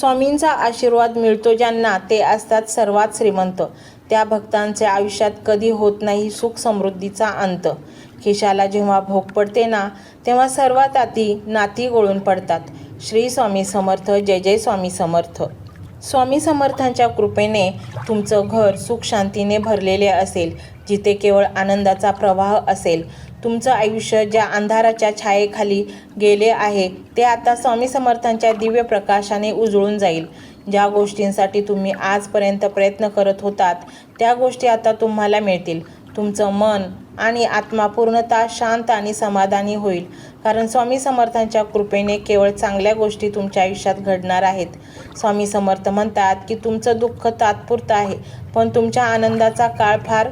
स्वामींचा आशीर्वाद मिळतो ज्यांना ते असतात सर्वात श्रीमंत. त्या भक्तांचे आयुष्यात कधी होत नाही सुख समृद्धीचा अंत. खिशाला जेव्हा भोग पडते ना, तेव्हा सर्वात आधी नाती गळून पडतात. श्री स्वामी समर्थ. जय जय स्वामी समर्थ. स्वामी समर्थांच्या कृपेने तुमचं घर सुख शांतीने भरलेले असेल, जिथे केवळ आनंदाचा प्रवाह असेल. तुमचं आयुष्य ज्या अंधाराच्या छायेखाली गेले आहे ते आता स्वामी समर्थांच्या दिव्य प्रकाशाने उजळून जाईल. ज्या गोष्टींसाठी तुम्ही आजपर्यंत प्रयत्न करत होतात त्या गोष्टी आता तुम्हाला मिळतील. तुमचं मन आणि आत्मा पूर्णतः शांत आणि समाधानी होईल, कारण स्वामी समर्थांच्या कृपेने केवळ चांगल्या गोष्टी तुमच्या आयुष्यात घडणार आहेत. स्वामी समर्थ म्हणतात की तुमचं दुःख तात्पुरतं आहे, पण तुमच्या आनंदाचा फार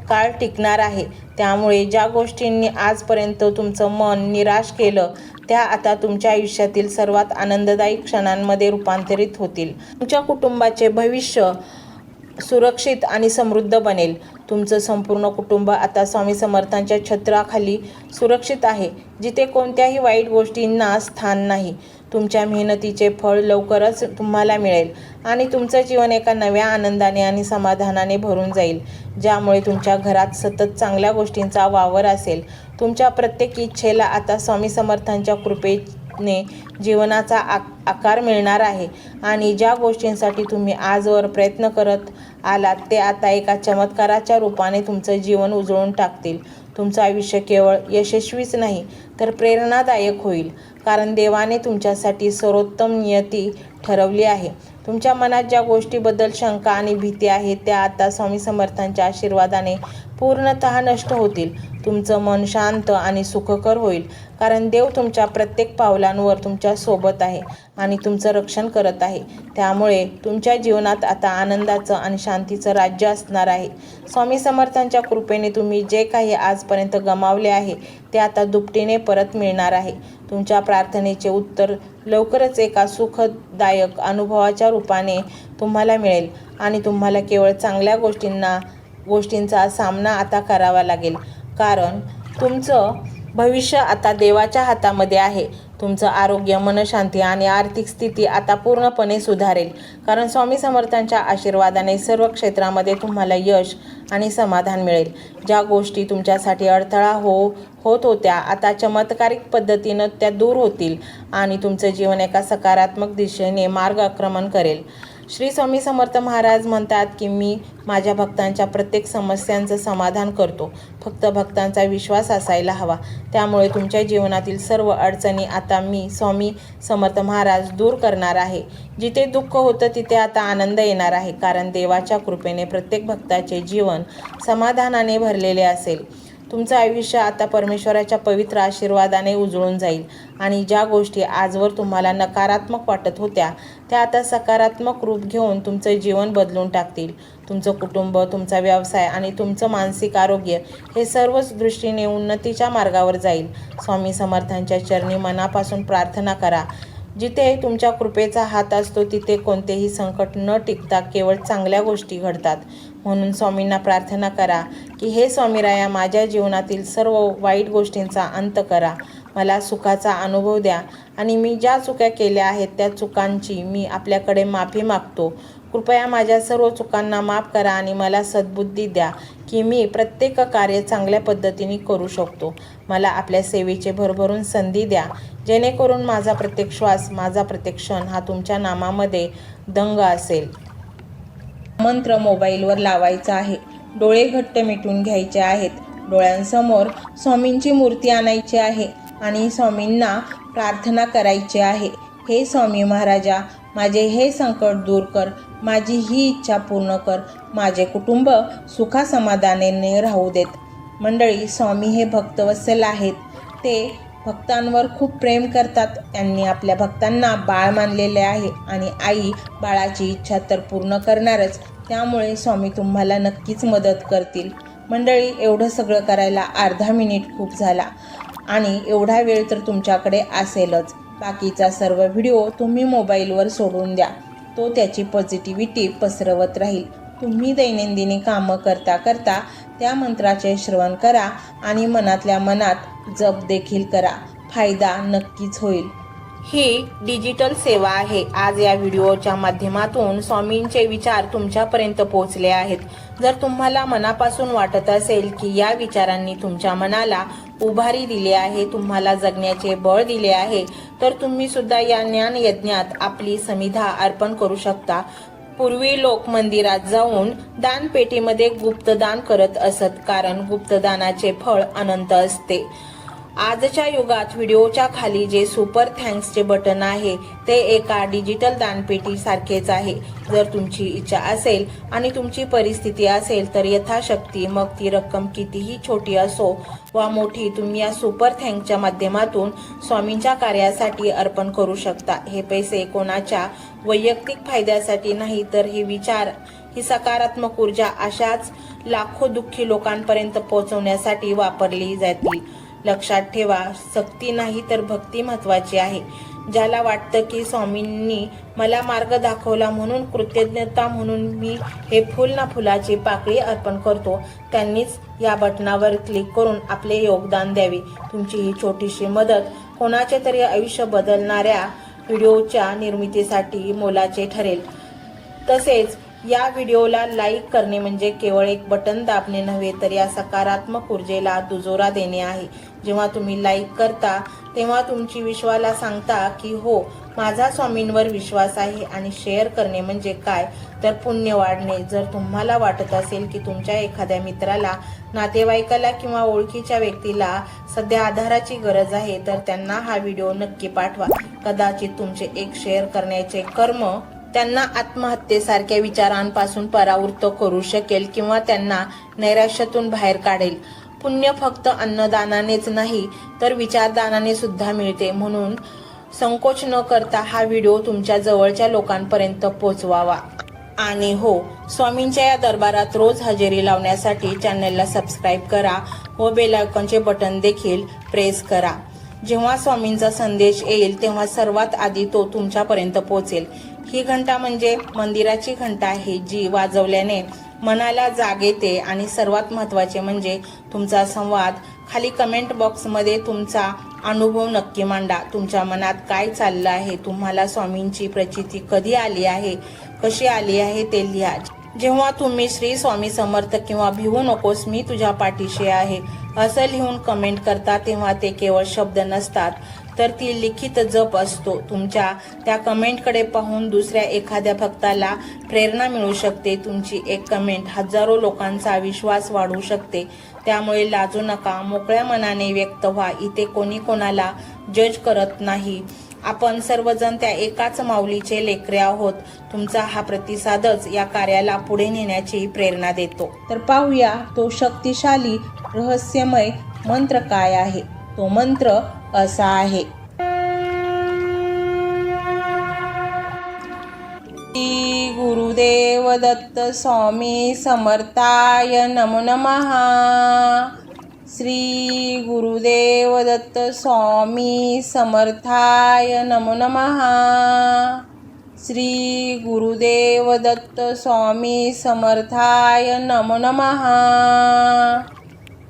काळ टिकणार आहे. त्यामुळे ज्या गोष्टींनी आजपर्यंत तुमचं मन निराश केलं त्या आता तुमच्या आयुष्यातील सर्वात आनंददायी क्षणांमध्ये रूपांतरित होतील. तुमच्या कुटुंबाचे भविष्य सुरक्षित आणि समृद्ध बनेल. तुमचं संपूर्ण कुटुंब आता स्वामी समर्थांच्या छत्राखाली सुरक्षित आहे, जिथे कोणत्याही वाईट गोष्टींना स्थान नाही. तुमच्या मेहनतीचे फळ लवकरच तुम्हाला मिळेल आणि तुमचं जीवन एका नव्या आनंदाने आणि समाधानाने भरून जाईल, ज्यामुळे तुमच्या घरात सतत चांगल्या गोष्टींचा वावर असेल. तुमच्या प्रत्येक इच्छेला आता स्वामी समर्थांच्या कृपेने जीवनाचा आकार मिळणार आहे आणि ज्या गोष्टींसाठी तुम्ही आजवर प्रयत्न करत आलात ते आता एका चमत्काराच्या रूपाने तुमचं जीवन उजळून टाकतील. तुमचं आयुष्य केवळ यशस्वीच नाही तर प्रेरणादायक होईल, कारण देवाने तुमच्यासाठी सर्वोत्तम नियती ठरवली आहे. तुमच्या मनात ज्या गोष्टीबद्दल शंका आणि भीती आहे त्या आता स्वामी समर्थांच्या आशीर्वादाने पूर्णतः नष्ट होतील. तुमचं मन शांत आणि सुखकर होईल, कारण देव तुमच्या प्रत्येक पावलांवर तुमच्या सोबत आहे आणि तुमचं रक्षण करत आहे. त्यामुळे तुमच्या जीवनात आता आनंदाचं आणि शांतीचं राज्य असणार आहे. स्वामी समर्थांच्या कृपेने तुम्ही जे काही आजपर्यंत गमावले आहे ते आता दुपटीने परत मिळणार आहे. तुमच्या प्रार्थनेचे उत्तर लवकरच एका सुखदायक अनुभवाच्या रूपाने तुम्हाला मिळेल आणि तुम्हाला केवळ चांगल्या गोष्टींचा सामना आता करावा लागेल, कारण तुमचं भविष्य आता देवाच्या हातामध्ये आहे. तुमचं आरोग्य, मनशांती आणि आर्थिक स्थिती आता पूर्णपणे सुधारेल, कारण स्वामी समर्थांच्या आशीर्वादाने सर्व क्षेत्रामध्ये तुम्हाला यश आणि समाधान मिळेल. ज्या गोष्टी तुमच्यासाठी अडथळा होत होत्या आता चमत्कारिक पद्धतीनं त्या दूर होतील आणि तुमचं जीवन एका सकारात्मक दिशेने मार्गक्रमण करेल. श्री स्वामी समर्थ महाराज म्हणतात की मी माझ्या भक्तांच्या प्रत्येक समस्यांचं समाधान करतो. फक्त भक्तांचा विश्वास असायला हवा. त्यामुळे तुमच्या जीवनातील सर्व अडचणी आता मी स्वामी समर्थ महाराज दूर करणार आहे. जिथे दुःख होतं तिथे आता आनंद येणार आहे, कारण देवाच्या कृपेने प्रत्येक भक्ताचे जीवन समाधानाने भरलेले असेल. तुमचं आयुष्य आता परमेश्वराच्या पवित्र आशीर्वादाने उजळून जाईल आणि ज्या गोष्टी आजवर तुम्हाला नकारात्मक वाटत होत्या त्या आता सकारात्मक रूप घेऊन तुमचं जीवन बदलून टाकतील. तुमचं कुटुंब, तुमचा व्यवसाय आणि तुमचं मानसिक आरोग्य हे सर्वच दृष्टीने उन्नतीच्या मार्गावर जाईल. स्वामी समर्थांच्या चरणी मनापासून प्रार्थना करा. जिथे तुमच्या कृपेचा हात असतो तिथे कोणतेही संकट न टिकता केवळ चांगल्या गोष्टी घडतात. म्हणून स्वामींना प्रार्थना करा की हे स्वामीराया, माझ्या जीवनातील सर्व वाईट गोष्टींचा अंत करा. मला सुखाचा अनुभव द्या आणि मी ज्या चुका केल्या आहेत त्या चुकांची मी आपल्याकडे माफी मागतो. कृपया माझ्या सर्व चुकांना माफ करा आणि मला सद्बुद्धी द्या की मी प्रत्येक कार्य चांगल्या पद्धतीने करू शकतो. मला आपल्या सेवेचे भरभरून संधी द्या, जेणेकरून माझा प्रत्येक श्वास, माझा प्रत्येक क्षण हा तुमच्या नामामध्ये दंग असेल. मंत्र मोबाईलवर लावायचा आहे. डोळे घट्ट मिटून घ्यायचे आहेत. डोळ्यांसमोर स्वामींची मूर्ती आणायची आहे आणि स्वामींना प्रार्थना करायची आहे. हे स्वामी महाराजा, माझे हे संकट दूर कर. माझी ही इच्छा पूर्ण कर. माझे कुटुंब सुखासमाधानाने राहू देत. मंडळी, स्वामी हे भक्तवत्सल आहेत. ते भक्तांवर खूप प्रेम करतात. त्यांनी आपल्या भक्तांना बाळ मानलेले आहे आणि आई बाळाची इच्छा तर पूर्ण करणारच. त्यामुळे स्वामी तुम्हाला नक्कीच मदत करतील. मंडळी, एवढं सगळं करायला अर्धा मिनिट खूप झाला आणि एवढा वेळ तर तुमच्याकडे असेलच. बाकीचा सर्व व्हिडिओ तुम्ही मोबाईलवर सोडून द्या. तो त्याची पॉझिटिव्हिटी पसरवत राहील. तुम्ही दैनंदिनी कामं करता करता त्या मंत्राचे श्रवण करा आणि मनातल्या मनात जप देखील करा. फायदा नक्कीच होईल. ही डिजिटल सेवा आहे। आज या व्हिडिओच्या माध्यमातून स्वामींचे विचार तुमच्यापर्यंत पोहोचले आहेत। जर तुम्हाला मनापासून वाटत असेल की या विचारांनी तुमच्या मनाला उभारी दिली आहे, तुम्हाला जगण्याचे बळ दिले आहे, तर तुम्ही सुद्धा या ज्ञान यज्ञात आपली समिधा अर्पण करू शकता। पूर्वी लोक मंदिरात जाऊन दानपेटीमध्ये गुप्तदान करत असत, कारण गुप्तदानाचे फळ अनंत असते। आजच्या युगात व्हिडिओच्या खाली जे सुपर थँक्सचे बटन आहे ते एका डिजिटल दानपेटी सारखेच आहे। जर तुमची इच्छा असेल आणि तुमची परिस्थिती असेल तर यथाशक्ती, मग ती रक्कम कितीही छोटी असो वा मोठी, तुम्ही या सुपर थँक्सच्या माध्यमातून स्वामींच्या कार्यासाठी अर्पण करू शकता। हे पैसे कोणाच्या वैयक्तिक फायद्यासाठी नाही, तर हे विचार, ही सकारात्मक ऊर्जा अशाच लाखो दुःखी लोकांपर्यंत पोहोचवण्यासाठी वापरली जातील। लक्षात ठेवा, सक्ती नाही तर भक्ती महत्वाची आहे। ज्याला वाटतं की स्वामींनी मला मार्ग दाखवला म्हणून कृतज्ञता म्हणून मी हे फुल ना फुलाची पाकळी अर्पण करतो, त्यांनीच या बटनावर क्लिक करून आपले योगदान द्यावे। तुमची ही छोटीशी मदत कोणाचे तरी आयुष्य बदलणाऱ्या व्हिडिओच्या निर्मितीसाठी मोलाचे ठरेल। तसेच या व्हिडिओला लाईक करणे म्हणजे केवळ एक बटन दाबणे नव्हे, तर या सकारात्मक ऊर्जेला दुजोरा देणे आहे। जेव्हा तुम्ही लाईक करता तेव्हा तुमची विश्वाला सांगता की हो, माझा स्वामींवर विश्वास आहे। आणि शेअर करणे म्हणजे काय, तर पुण्य वाढणे। जर तुम्हाला वाटत असेल की तुमच्या एखाद्या मित्राला, नातेवाईकाला किंवा ओळखीच्या व्यक्तीला सध्या आधाराची गरज आहे, तर त्यांना हा व्हिडिओ नक्की पाठवा। कदाचित तुमचे एक शेअर करण्याचे कर्म त्यांना आत्महत्येसारख्या विचारांपासून परावृत्त करू शकेल किंवा त्यांना नैराश्यातून बाहेर काढेल। पुण्य फक्त अन्नदानानेच नाही, तर विचारदानाने सुद्धा मिळते। म्हणून संकोच न करता हा व्हिडिओ तुमच्या जवळच्या लोकांपर्यंत पोहोचवावा। आणि हो, स्वामींच्या या दरबारात रोज हजेरी लावण्यासाठी चॅनलला सबस्क्राईब करा व बेल आयकॉनचे बटन देखील प्रेस करा। जेव्हा स्वामींचा संदेश येईल तेव्हा सर्वात आधी तो तुमच्यापर्यंत पोहोचेल। ही घंटा म्हणजे मंदिराची घंटा आहे, जी वाजवल्याने मनाला जाग येते। आणि सर्वात महत्त्वाचे म्हणजे तुमचा संवाद। खाली कमेंट बॉक्समध्ये तुमचा अनुभव नक्की मांडा। तुमच्या मनात काय चाललं आहे, तुम्हाला स्वामींची प्रचिती कधी आली आहे, कशी आली आहे ते लिहा। जेव्हा तुम्ही श्री स्वामी समर्थ किंवा भिवू नकोस मी तुझ्या पाठीशी आहे असं लिहून कमेंट करता, तेव्हा ते केवळ शब्द नसतात, तर ती लिखित जप असतो। तुमच्या त्या कमेंटकडे पाहून दुसऱ्या एखाद्या भक्ताला प्रेरणा मिळू शकते। तुमची एक कमेंट हजारो लोकांचा विश्वास वाढवू शकते। त्यामुळे लाजू नका, मोकळ्या मनाने व्यक्त व्हा। इथे कोणी कोणाला जज करत नाही, आपण सर्वजण त्या एकाच माऊलीचे लेकरे आहोत। तुमचा हा प्रतिसादच या कार्याला पुढे नेण्याची प्रेरणा देतो। तर पाहूया तो शक्तिशाली रहस्यमय मंत्र काय आहे। तो मंत्र असा आहे, श्री गुरुदेव दत्त स्वामी समर्थाय नमो नमः। श्री गुरुदेव दत्त स्वामी समर्थाय नमो नमः। श्री गुरुदेव दत्त स्वामी समर्थाय नमो नमः।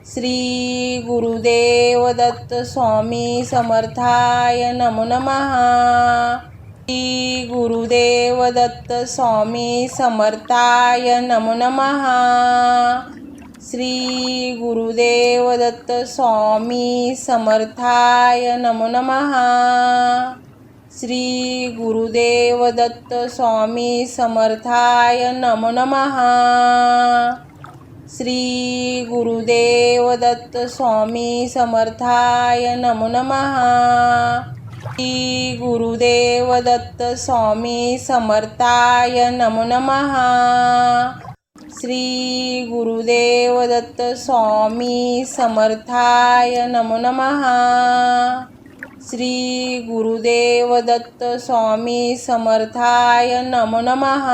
श्री गुरुदेव दत्त स्वामी समर्थाय नमो नमः। श्री गुरुदेव दत्त स्वामी समर्थाय नमो नमः। श्री गुरुदेव दत्त स्वामी समर्थाय नमो नमः। श्री गुरुदेव दत्त स्वामी समर्थाय नमो नमः। श्री गुरुदेव दत्त स्वामी समर्थाय नमो नमः। श्री गुरुदेव दत्त स्वामी समर्थाय नमो नमः। श्री गुरुदेव दत्त स्वामी समर्थाय नमो नमः। श्री गुरुदेव दत्त स्वामी समर्थाय नमो नमः।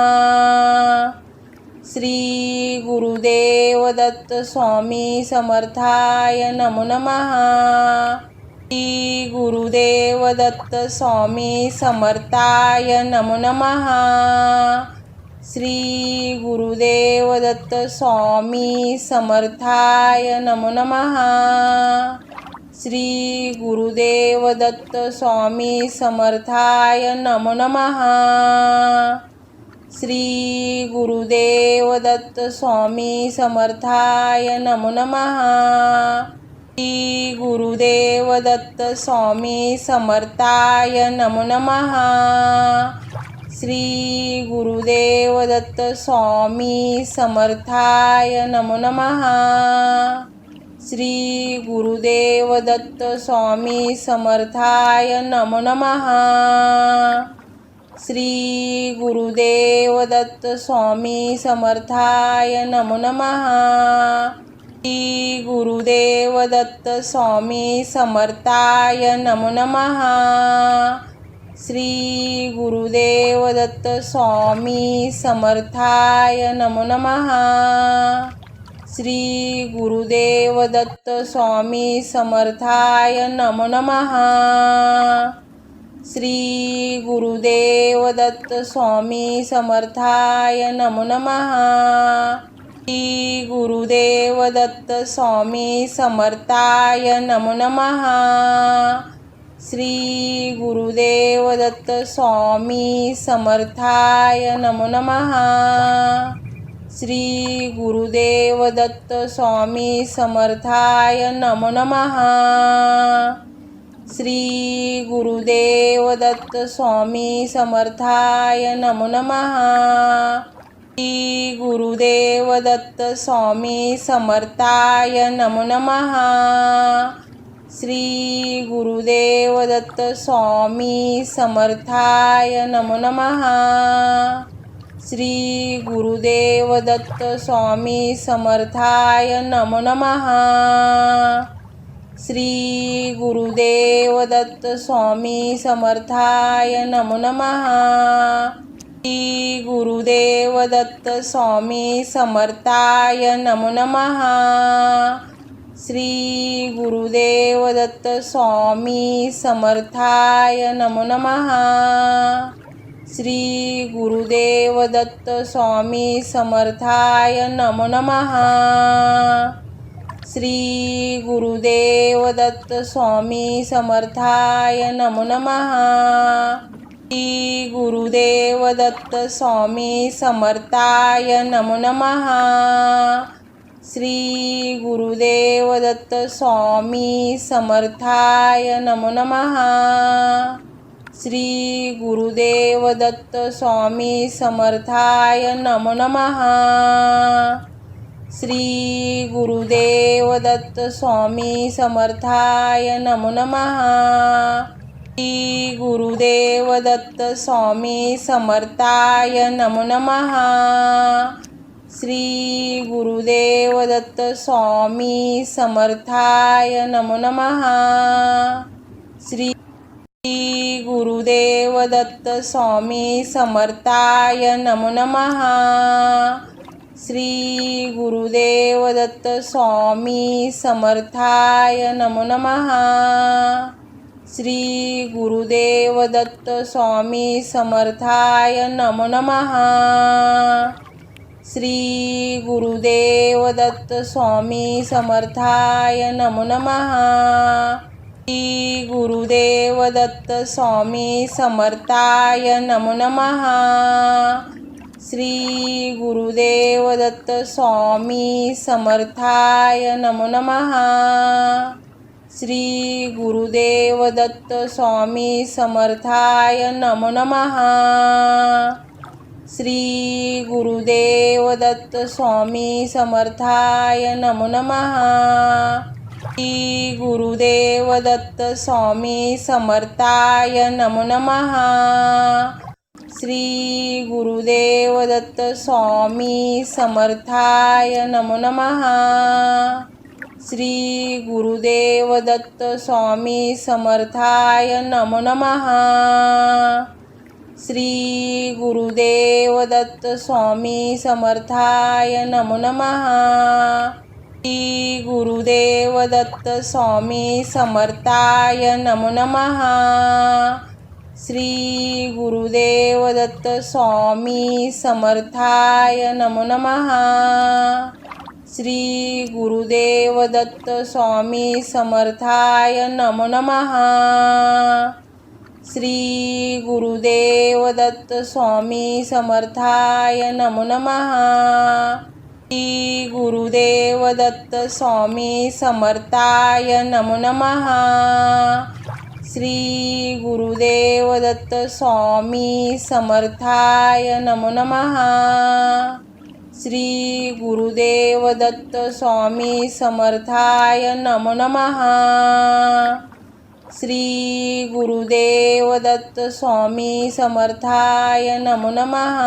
श्री गुरुदेव दत्त स्वामी समर्थाय नमो नमः। श्री गुरुदेव दत्त स्वामी समर्थाय नमो नमः। श्री गुरुदेव दत्त स्वामी समर्थाय नमो नमः। श्री गुरुदेव दत्त स्वामी समर्थाय नमो नमः। श्री गुरुदेव दत्त स्वामी समर्थाय नमो नमः। श्री गुरुदेव दत्त स्वामी समर्थाय नमो नमः। श्री गुरुदेव दत्त स्वामी समर्थाय नमो नमः। श्री गुरुदेव दत्त स्वामी समर्थाय नमो नमः। श्री गुरुदेव दत्त स्वामी समर्थाय नमो नमः। श्री गुरुदेव दत्त स्वामी समर्थाय नमो नमः। श्री गुरुदेव दत्त स्वामी समर्थाय नमो नमः। श्री गुरुदेव दत्त स्वामी समर्थाय नमो नमः। श्री गुरुदेव दत्त स्वामी समर्थाय नमो नमः। श्री गुरुदेव दत्त स्वामी समर्थाय नमो नमः। श्री गुरुदेव दत्त स्वामी समर्थाय नमो नमः। श्री गुरुदेव दत्त स्वामी समर्थाय नमो नमः। श्री गुरुदेव दत्त स्वामी समर्थाय नमो नमः। श्री गुरुदेव दत्त स्वामी समर्थाय नमो नमः। श्री गुरुदेव दत्त स्वामी समर्थाय नमो नमः। श्री गुरुदेव दत्त स्वामी समर्थाय नमो नमः। श्री गुरुदेव दत्त स्वामी समर्थाय नमो नमः। श्री गुरुदेव दत्त स्वामी समर्थाय नमो नमः। श्री गुरुदेव दत्त स्वामी समर्थाय नमो नमः। श्री गुरुदेव दत्त स्वामी समर्थाय नमो नमः। श्री गुरुदेव दत्त स्वामी समर्थाय नमो नमः। श्री गुरुदेव दत्त स्वामी समर्थाय नमो नमः। श्री गुरुदेव दत्त स्वामी समर्थाय नमो नमः। श्री गुरुदेव दत्त स्वामी समर्थाय नमो नमः। श्री गुरुदेव दत्त स्वामी समर्थाय नमो नमः। श्री गुरुदेव दत्त स्वामी समर्थाय नमो नमः। श्री गुरुदेव दत्त स्वामी समर्थाय नमो नमः। श्री गुरुदेव दत्त स्वामी समर्थाय नमो नमः। श्री गुरुदेव दत्त स्वामी समर्थाय नमो नमः। श्री गुरुदेव दत्त स्वामी समर्थाय नमो नमः। श्री गुरुदेव दत्त स्वामी समर्थाय नमो नमः। श्री गुरुदेव दत्त स्वामी समर्थाय नमो नमः। श्री गुरुदेव दत्त स्वामी समर्थाय नमो नमः। श्री गुरुदेव दत्त स्वामी समर्थाय नमो नमः। श्री गुरुदेव दत्त स्वामी समर्थाय नमो नमः। श्री गुरुदेव दत्त स्वामी समर्थाय नमो नमः। श्री गुरुदेव दत्त स्वामी समर्थाय नमो नमः। श्री गुरुदेव दत्त स्वामी समर्थाय नमो नमः। श्री गुरुदेव दत्त स्वामी समर्थाय नमो नमः। श्री गुरुदेव दत्त स्वामी समर्थाय नमो नमः। श्री गुरुदेव दत्त स्वामी समर्थाय नमो नमः। श्री गुरुदेव दत्त स्वामी समर्थाय नमो नमः। श्री गुरुदेव दत्त स्वामी समर्थाय नमो नमः। श्री गुरुदेव दत्त स्वामी समर्थाय नमो नमः। श्री गुरुदेव दत्त स्वामी समर्थाय नमो नमः। श्री गुरुदेव दत्त स्वामी समर्थाय नमो नमः। श्री गुरुदेव दत्त स्वामी समर्थाय नमो नमः।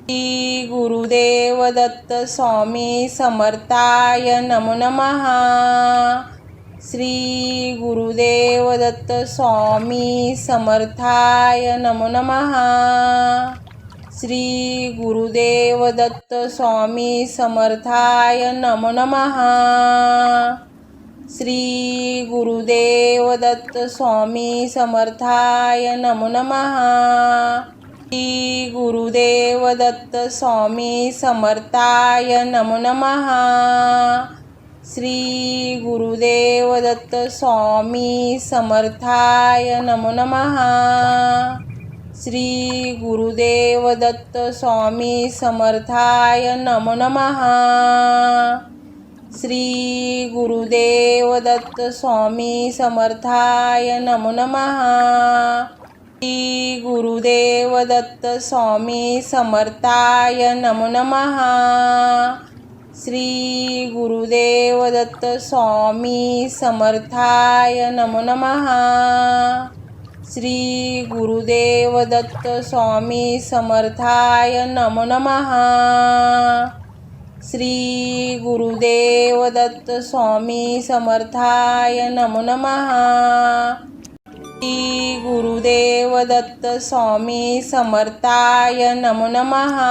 श्री गुरुदेव दत्त स्वामी समर्थाय नमो नमः। श्री गुरुदेव दत्त स्वामी समर्थाय नमो नमः। श्री गुरुदेव दत्त स्वामी समर्थाय नमो नमः। श्री गुरुदेव दत्त स्वामी समर्थाय नमो नमः। श्री गुरुदेव दत्त स्वामी समर्थाय नमो नमः। श्री गुरुदेव दत्त स्वामी समर्थाय नमो नमः। श्री गुरुदेव दत्त स्वामी समर्थाय नमो नमः। श्री गुरुदेव दत्त स्वामी समर्थाय नमो नमः। श्री गुरुदेव दत्त स्वामी समर्थाय नमो नमः। श्री गुरुदेव दत्त स्वामी समर्थाय नमो नमः। श्री गुरुदेव दत्त स्वामी समर्थाय नमो नमः। श्री गुरुदेव दत्त स्वामी समर्थाय नमो नमः। श्री गुरुदेव दत्त स्वामी समर्थाय नमो नमः।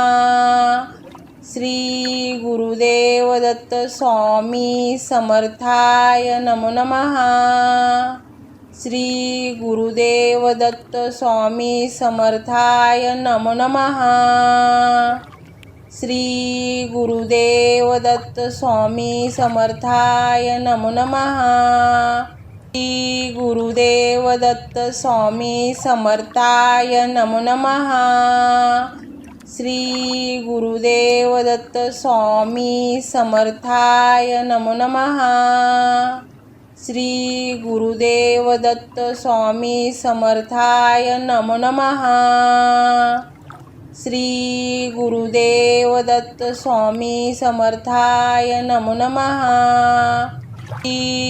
श्री गुरुदेव दत्त स्वामी समर्थाय नमो नमः। श्री गुरुदेव दत्त स्वामी समर्थाय नमो नमः। श्री गुरुदेव दत्त स्वामी समर्थाय नमो नमः। श्री गुरुदेव दत्त स्वामी समर्थाय नमो नमः। श्री गुरुदेव दत्त स्वामी समर्थाय नमो नमः। श्री गुरुदेव दत्त स्वामी समर्थाय नमो नमः। श्री गुरुदेव दत्त स्वामी समर्थाय नमो नमः।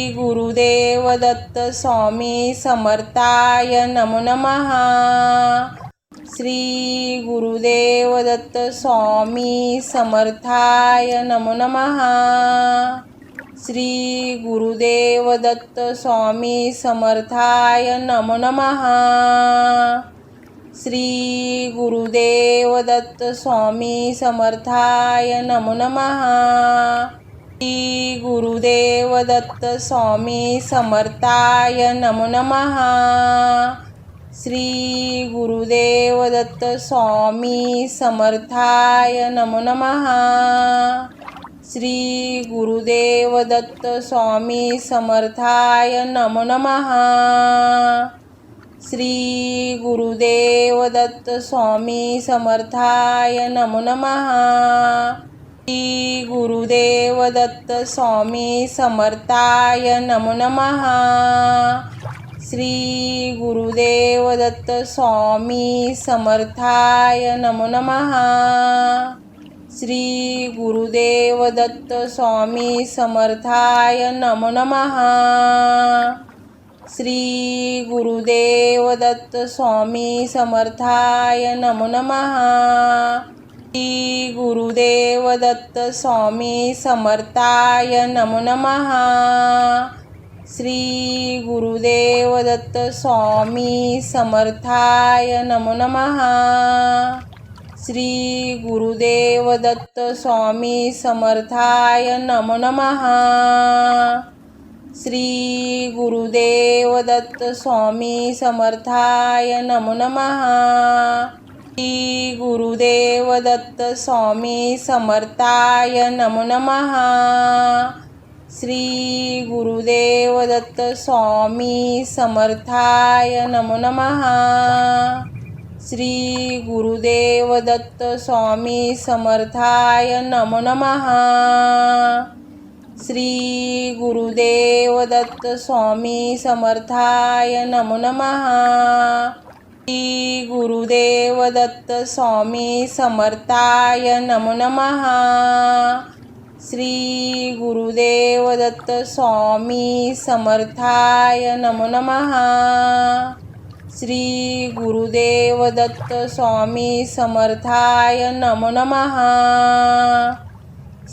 श्री गुरुदेव दत्त स्वामी समर्थाय नमो नमः। श्री गुरुदेव दत्त स्वामी समर्थाय नमो नमः। श्री गुरुदेव दत्त स्वामी समर्थाय नमो नमः। श्री गुरुदेव दत्त स्वामी समर्थाय नमो नमः। श्री गुरुदेव दत्त स्वामी समर्थाय नमो नमः। श्री गुरुदेव दत्त स्वामी समर्थाय नमो नमः। श्री गुरुदेव दत्त स्वामी समर्थाय नमो नमः। श्री गुरुदेव दत्त स्वामी समर्थाय नमो नमः। श्री गुरुदेव दत्त स्वामी समर्थाय नमो नमः। श्री गुरुदेव दत्त स्वामी समर्थाय नमो नमः। श्री गुरुदेव दत्त स्वामी समर्थाय नमो नमः। श्री गुरुदेव दत्त स्वामी समर्थाय नमो नमः। श्री गुरुदेव दत्त स्वामी समर्थाय नमो नमः। श्री गुरुदेव दत्त स्वामी समर्थाय नमो नमः। श्री गुरुदेव दत्त स्वामी समर्थाय नमो नमः। श्री गुरुदेव दत्त स्वामी समर्थाय नमो नमः। श्री गुरुदेव दत्त स्वामी समर्थाय नमो नमः। श्री गुरुदेव दत्त स्वामी समर्थाय नमो नमः। श्री गुरुदेव दत्त स्वामी समर्थाय नमो नमः। श्री गुरुदेव दत्त स्वामी समर्थाय नमो नमः। श्री गुरुदेव दत्त स्वामी समर्थाय नमो नमः। श्री गुरुदेव दत्त स्वामी समर्थाय नमो नमः। श्री गुरुदेव दत्त स्वामी समर्थाय नमो नमः।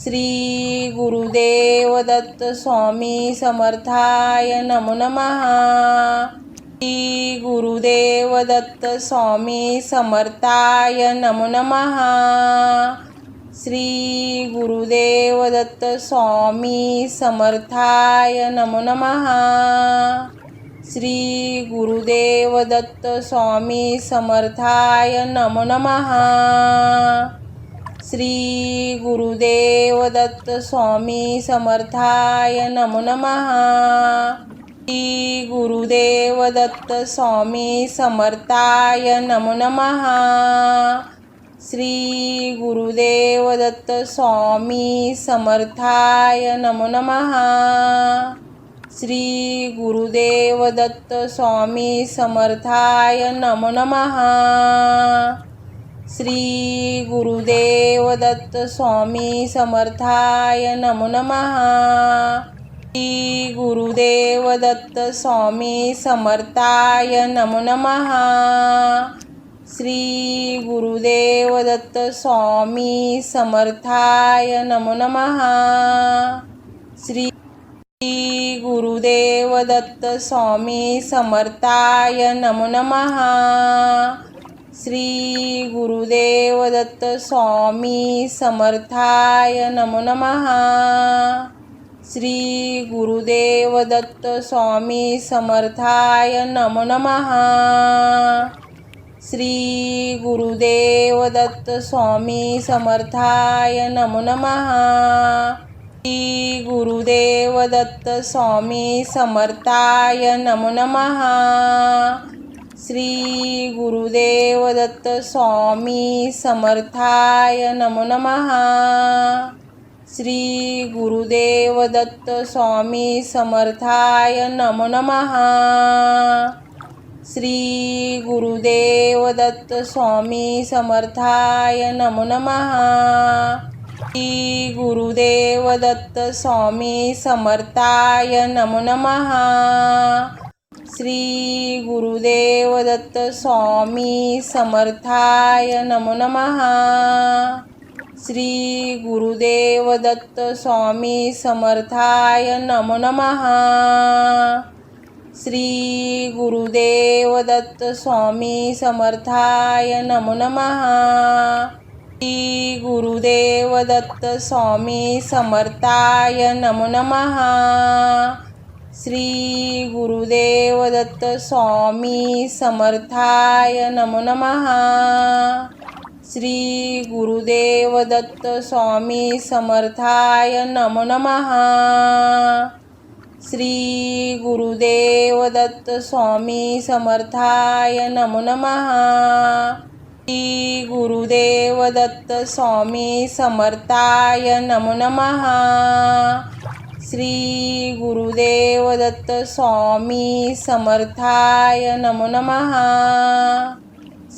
श्री गुरुदेव दत्त स्वामी समर्थाय नमो नमः। श्री गुरुदेव दत्त स्वामी समर्थाय नमो नमः। श्री गुरुदेव दत्त स्वामी समर्थाय नमो नमः। श्री गुरुदेव दत्त स्वामी समर्थाय नमो नमः। श्री गुरुदेव दत्त स्वामी समर्थाय नमो नमः। श्री गुरुदेव दत्त स्वामी समर्थाय नमो नमः। श्री गुरुदेव दत्त स्वामी समर्थाय नमो नमः। श्री गुरुदेव दत्त स्वामी समर्थाय नमो नमः। श्री गुरुदेव दत्त स्वामी समर्थाय नमो नमः। श्री गुरुदेव दत्त स्वामी समर्थाय नमो नमः। श्री गुरुदेव दत्त स्वामी समर्थाय नमो नमः। श्री गुरुदेव दत्त स्वामी समर्थाय नमो नमः। श्री गुरुदेव दत्त स्वामी समर्थाय नमो नमः। श्री गुरुदेव दत्त स्वामी समर्थाय नमो नमः। श्री गुरुदेव दत्त स्वामी समर्थाय नमो नमः। श्री गुरुदेव दत्त स्वामी समर्थाय नमो नमः। श्री गुरुदेव दत्त स्वामी समर्थाय नमो नमः। श्री गुरुदेव दत्त स्वामी समर्थाय नमो नमः। श्री गुरुदेव दत्त स्वामी समर्थाय नमो नमः। श्री गुरुदेव दत्त स्वामी समर्थाय नमो नमः। श्री गुरुदेव दत्त स्वामी समर्थाय नमो नमः। श्री गुरुदेव दत्त स्वामी समर्थाय नमो नमः। श्री गुरुदेव दत्त स्वामी समर्थाय नमो नमः। श्री गुरुदेव दत्त स्वामी समर्थाय नमो नमः। श्री गुरुदेव दत्त स्वामी समर्थाय नमो नमः। श्री गुरुदेव दत्त स्वामी समर्थाय नमो नमः। श्री गुरुदेव दत्त स्वामी समर्थाय नमो नमः। श्री गुरुदेव दत्त स्वामी समर्थाय नमो नमः। श्री गुरुदेव दत्त स्वामी समर्थाय नमो नमः।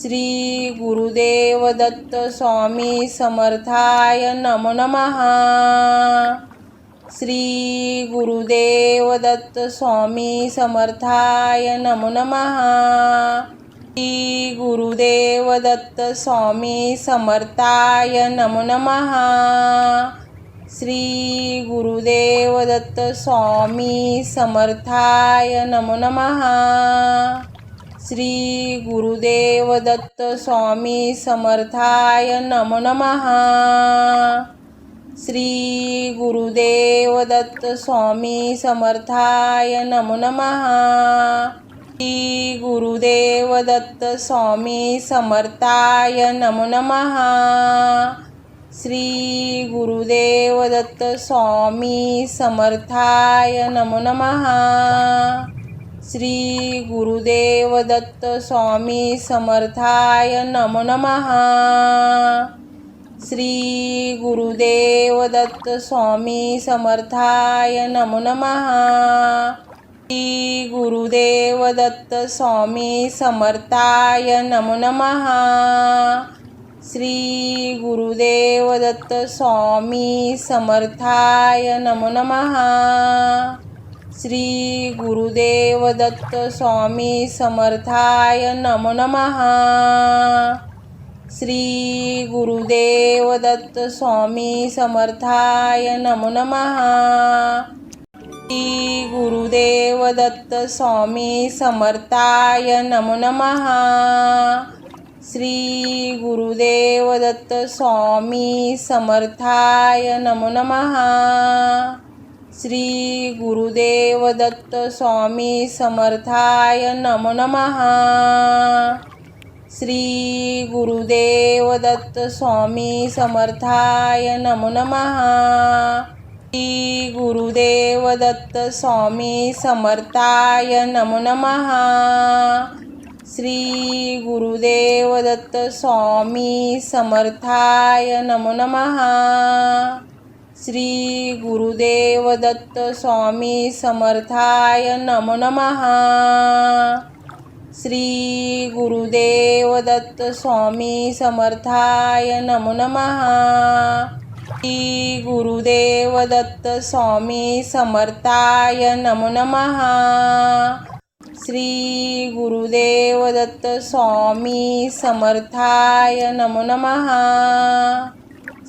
श्री गुरुदेव दत्त स्वामी समर्थाय नमो नमः। श्री गुरुदेव दत्त स्वामी समर्थाय नमो नमः। श्री गुरुदेव दत्त स्वामी समर्थाय नमो नमः। श्री गुरुदेव दत्त स्वामी समर्थाय नमो नमः। श्री गुरुदेव दत्त स्वामी समर्थाय नमो नमः। श्री गुरुदेव दत्त स्वामी समर्थाय नमो नमः। श्री गुरुदेव दत्त स्वामी समर्थाय नमो नमः। श्री गुरुदेव दत्त स्वामी समर्थाय नमो नमः। श्री गुरुदेव दत्त स्वामी समर्थाय नमो नमः। श्री गुरुदेव दत्त स्वामी समर्थाय नमो नमः। श्री गुरुदेव दत्त स्वामी समर्थाय नमो नमः। श्री गुरुदेव दत्त स्वामी समर्थाय नमो नमः। श्री गुरुदेव दत्त स्वामी समर्थाय नमो नमः। श्री गुरुदेव दत्त स्वामी समर्थाय नमो नमः। श्री गुरुदेव दत्त स्वामी समर्थाय नमो नमः। श्री गुरुदेव दत्त स्वामी समर्थाय नमो नमः। श्री गुरुदेव दत्त स्वामी समर्थाय नमो नमः। श्री गुरुदेव दत्त स्वामी समर्थाय नमो नमः। श्री गुरुदेव दत्त स्वामी समर्थाय नमो नमः। श्री गुरुदेव दत्त स्वामी समर्थाय नमो नमः। श्री गुरुदेव दत्त स्वामी समर्थाय नमो नमः। श्री गुरुदेव दत्त स्वामी समर्थाय नमो नमः। श्री गुरुदेव दत्त स्वामी समर्थाय नमो नमः। श्री गुरुदेव दत्त स्वामी समर्थाय नमो नमः।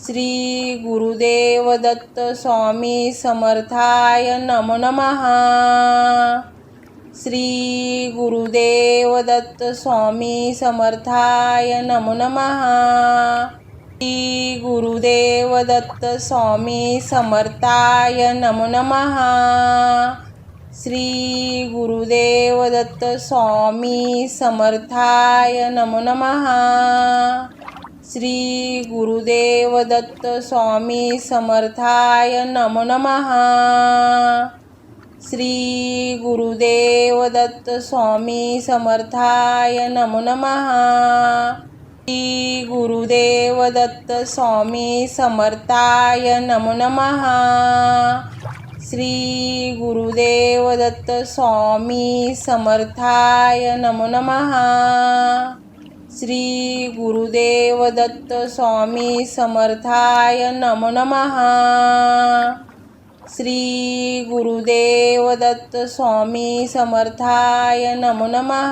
श्री गुरुदेव दत्त स्वामी समर्थाय नमो नमः। श्री गुरुदेव दत्त स्वामी समर्थाय नमो नमः। श्री गुरुदेव दत्त स्वामी समर्थाय नमो नमः। श्री गुरुदेव दत्त स्वामी समर्थाय नमो नमः। श्री गुरुदेव दत्त स्वामी समर्थाय नमो नमः। श्री गुरुदेव दत्त स्वामी समर्थाय नमो नमः। श्री गुरुदेव दत्त स्वामी समर्थाय नमो नमः। श्री गुरुदेव दत्त स्वामी समर्थाय नमो नमः। श्री गुरुदेव दत्त स्वामी समर्थाय नमो नमः। श्री गुरुदेव दत्त स्वामी समर्थाय नमो नमः।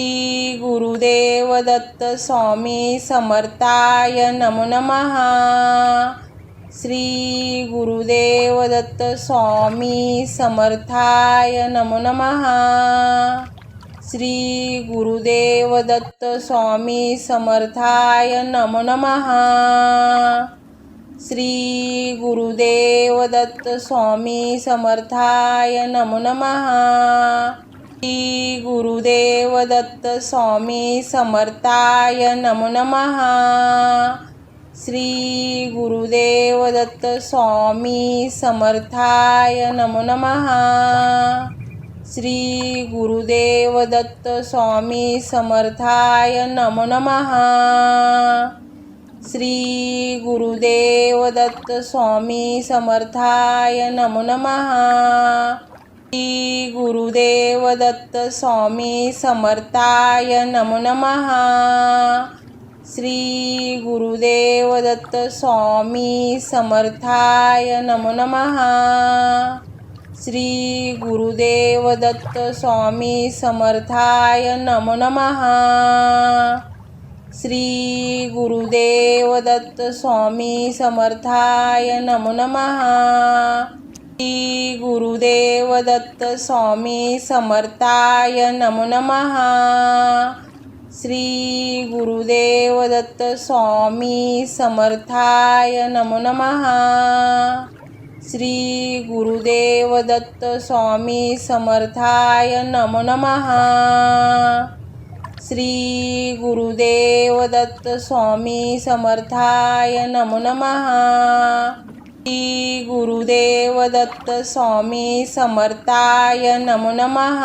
श्री गुरुदेव दत्त स्वामी समर्थाय नमो नमः। श्री गुरुदेव दत्त स्वामी समर्थाय नमो नमः। श्री गुरुदेव दत्त स्वामी समर्थाय नमो नमः। श्री गुरुदेव दत्त स्वामी समर्थाय नमो नमः। श्री गुरुदेव दत्त स्वामी समर्थाय नमो नमः। श्री गुरुदेव दत्त स्वामी समर्थाय नमो नमः। श्री गुरुदेव दत्त स्वामी समर्थाय नमो नमः। श्री गुरुदेव दत्त स्वामी समर्थाय नमो नमः। श्री गुरुदेव दत्त स्वामी समर्थाय नमो नमः। श्री गुरुदेव दत्त स्वामी समर्थाय नमो नमः। श्री गुरुदेव दत्त स्वामी समर्थाय नमो नमः। श्री गुरुदेव दत्त स्वामी समर्थाय नमो नमः। श्री गुरुदेव दत्त स्वामी समर्थाय नमो नमः। श्री गुरुदेव दत्त स्वामी समर्थाय नमो नमः। श्री गुरुदेव दत्त स्वामी समर्थाय नमो नमः। श्री गुरुदेव दत्त स्वामी समर्थाय नमो नमः। श्री गुरुदेव दत्त स्वामी समर्थाय नमो नमः।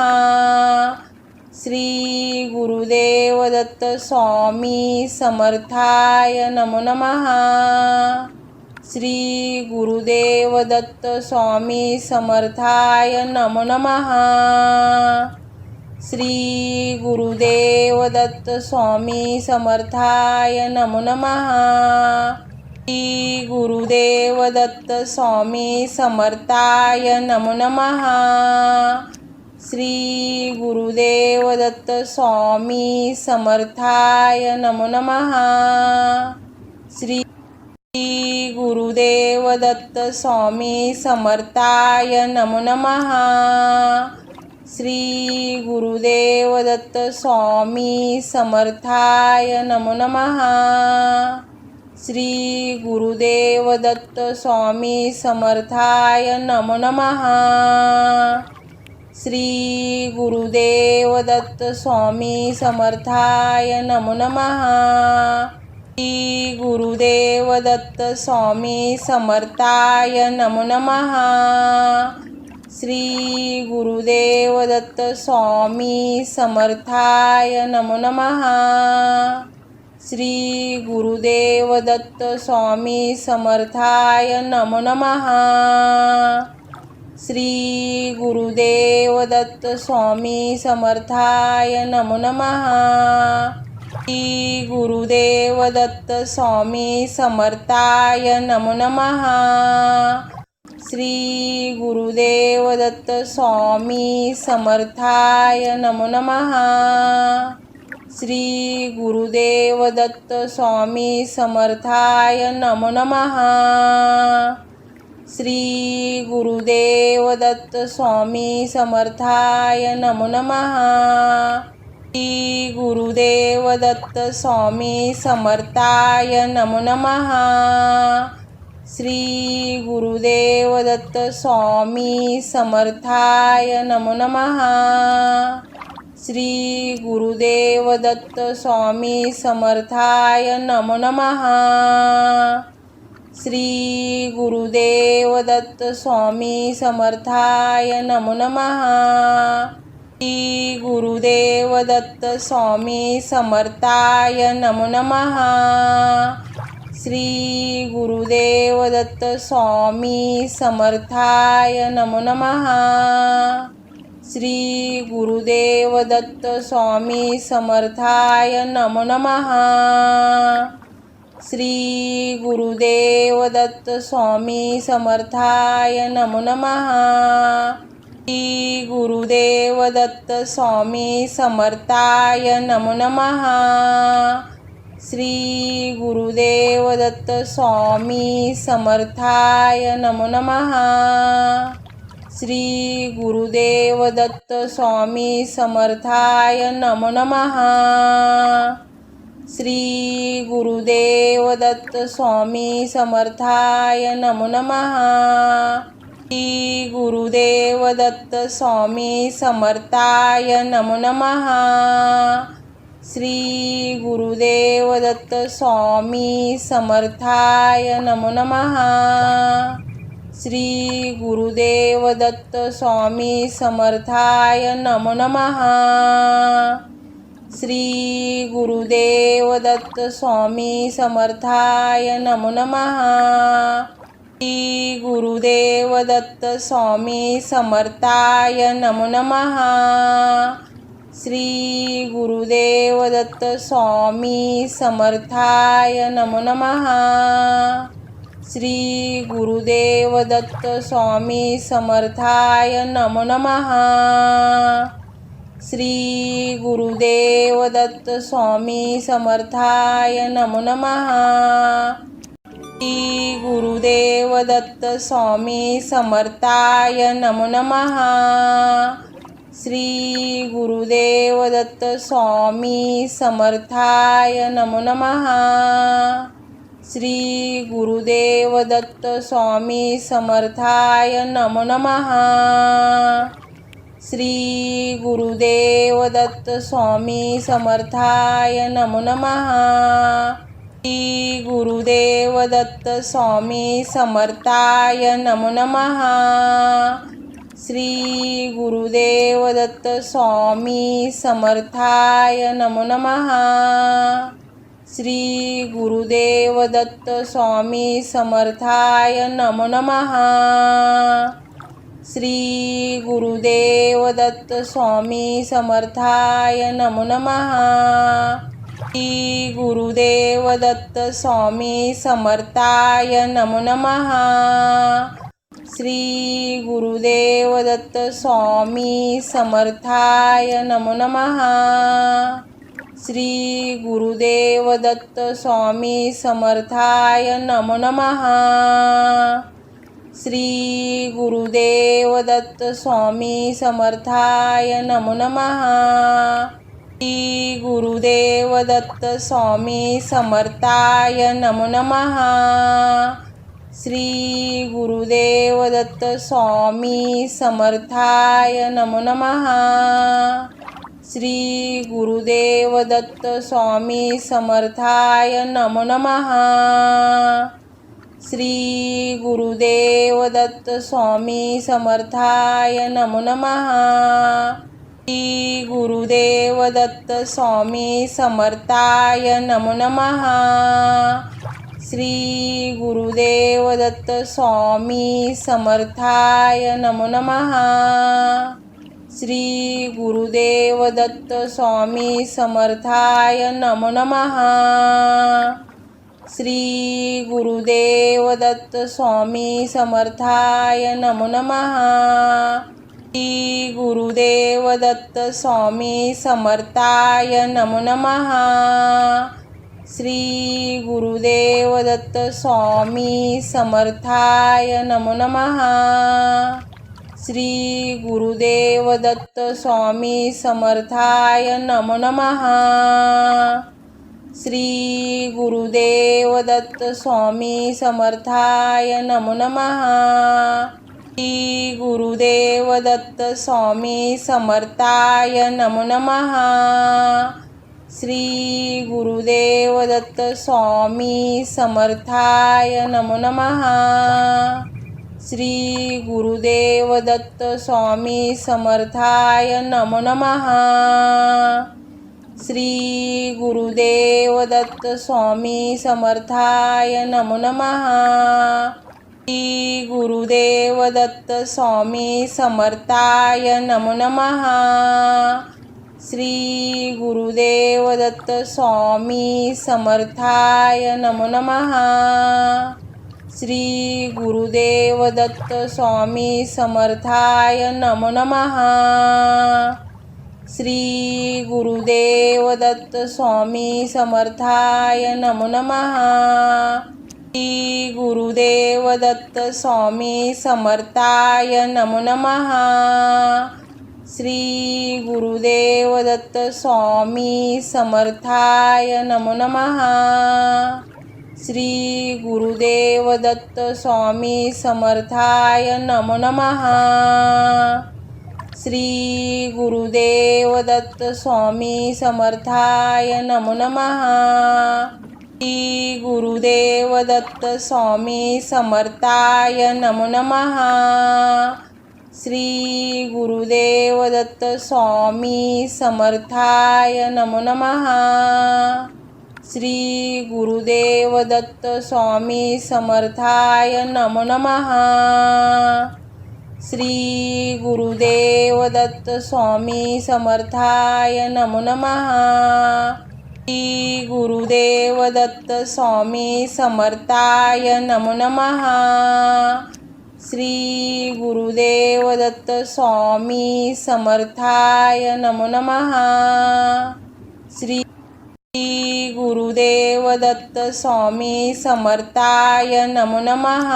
श्री गुरुदेव दत्त स्वामी समर्थाय नमो नमः। श्री गुरुदेव दत्त स्वामी समर्थाय नमो नमः। श्री गुरुदेव दत्त स्वामी समर्थाय नमो नमः। श्री गुरुदेव दत्त स्वामी समर्थाय नमो नमः। श्री गुरुदेव दत्त स्वामी समर्थाय नमो नमः। श्री गुरुदेव दत्त स्वामी समर्थाय नमो नमः। श्री गुरुदेव दत्त स्वामी समर्थाय नमो नमः। श्री गुरुदेव दत्त स्वामी समर्थाय नमो नमः। श्री गुरुदेव दत्त स्वामी समर्थाय नमो नमः। श्री गुरुदेव दत्त स्वामी समर्थाय नमो नमः। श्री गुरुदेव दत्त स्वामी समर्थाय नमो नमः। श्री गुरुदेव दत्त स्वामी समर्थाय नमो नमः। श्री गुरुदेव दत्त स्वामी समर्थाय नमो नमः। श्री गुरुदेव दत्त स्वामी समर्थाय नमो नमः। श्री गुरुदेव दत्त स्वामी समर्थाय नमो नमः। श्री गुरुदेव दत्त स्वामी समर्थाय नमो नमः। श्री गुरुदेव दत्त स्वामी समर्थाय नमो नमः। श्री गुरुदेव दत्त स्वामी समर्थाय नमो नमः। श्री गुरुदेव दत्त स्वामी समर्थाय नमो नमः। श्री गुरुदेव दत्त स्वामी समर्थाय नमो नमः। श्री गुरुदेव दत्त स्वामी समर्थाय नमो नमः। श्री गुरुदेव दत्त स्वामी समर्थाय नमो नमः। श्री गुरुदेव दत्त स्वामी समर्थाय नमो नमः। श्री गुरुदेव दत्त स्वामी समर्थाय नमो नमः। श्री गुरुदेव दत्त स्वामी समर्थाय नमो नमः। श्री गुरुदेव दत्त स्वामी समर्थाय नमो नमः। श्री गुरुदेव दत्त स्वामी समर्थाय नमो नमः। श्री गुरुदेव दत्त स्वामी समर्थाय नमो नमः। श्री गुरुदेव दत्त स्वामी समर्थाय नमो नमः। श्री गुरुदेव दत्त स्वामी समर्थाय नमो नमः। श्री गुरुदेव दत्त स्वामी समर्थाय नमो नमः। श्री गुरुदेव दत्त स्वामी समर्थाय नमो नमः। श्री गुरुदेव दत्त स्वामी समर्थाय नमो नमः। श्री गुरुदेव दत्त स्वामी समर्थाय नमो नमः। श्री गुरुदेव दत्त स्वामी समर्थाय नमो नमः। श्री गुरुदेव दत्त स्वामी समर्थाय नमो नमः। श्री गुरुदेव दत्त स्वामी समर्थाय नमो नमः। श्री गुरुदेव दत्त स्वामी समर्थाय नमो नमः। श्री गुरुदेव दत्त स्वामी समर्थाय नमो नमः। श्री गुरुदेव दत्त स्वामी समर्थाय नमो नमः। श्री गुरुदेव दत्त स्वामी समर्थाय नमो नमः। श्री गुरुदेव दत्त स्वामी समर्थाय नमो नमः। श्री गुरुदेव दत्त स्वामी समर्थाय नमो नमः। श्री गुरुदेव दत्त स्वामी समर्थाय नमो नमः। श्री गुरुदेव दत्त स्वामी समर्थाय नमो नमः। श्री गुरुदेव दत्त स्वामी समर्थाय नमो नमः। श्री गुरुदेव दत्त स्वामी समर्थाय नमो नमः। श्री गुरुदेव दत्त स्वामी समर्थाय नमो नमः। श्री गुरुदेव दत्त स्वामी समर्थाय नमो नमः। श्री गुरुदेव दत्त स्वामी समर्थाय नमो नमः। श्री गुरुदेव दत्त स्वामी समर्थाय नमो नमः। श्री गुरुदेव दत्त स्वामी समर्थाय नमो नमः। श्री गुरुदेव दत्त स्वामी समर्थाय नमो नमः। श्री गुरुदेव दत्त स्वामी समर्थाय नमो नमः। श्री गुरुदेव दत्त स्वामी समर्थाय नमो नमः। श्री गुरुदेव दत्त स्वामी समर्थाय नमो नमः। श्री गुरुदेव दत्त स्वामी समर्थाय नमो नमः। श्री गुरुदेव दत्त स्वामी समर्थाय नमो नमः। श्री गुरुदेव दत्त स्वामी समर्थाय नमो नमः। श्री गुरुदेव दत्त स्वामी समर्थाय नमो नमः। श्री गुरुदेव दत्त स्वामी समर्थाय नमो नमः। श्री गुरुदेव दत्त स्वामी समर्थाय नमो नमः। श्री गुरुदेव दत्त स्वामी समर्थाय नमो नमः। श्री गुरुदेव दत्त स्वामी समर्थाय नमो नमः। श्री गुरुदेव दत्त स्वामी समर्थाय नमो नमः। श्री गुरुदेव दत्त स्वामी समर्थाय नमो नमः। श्री गुरुदेव दत्त स्वामी समर्थाय नमो नमः। श्री गुरुदेव दत्त स्वामी समर्थाय नमो नमः। श्री गुरुदेव दत्त स्वामी समर्थाय नमो नमः। श्री गुरुदेव दत्त स्वामी समर्थाय नमो नमः। श्री गुरुदेव दत्त स्वामी समर्थाय नमो नमः। श्री गुरुदेव दत्त स्वामी समर्थाय नमो नमः। श्री गुरुदेव दत्त स्वामी समर्थाय नमो नमः। श्री गुरुदेव दत्त स्वामी समर्थाय नमो नमः। श्री गुरुदेव दत्त स्वामी समर्थाय नमो नमः। श्री गुरुदेव दत्त स्वामी समर्थाय नमो नमः। श्री गुरुदेव दत्त स्वामी समर्थाय नमो नमः। श्री गुरुदेव दत्त स्वामी समर्थाय नमो नमः। श्री गुरुदेव दत्त स्वामी समर्थाय नमो नमः। श्री गुरुदेव दत्त स्वामी समर्थाय नमो नमः।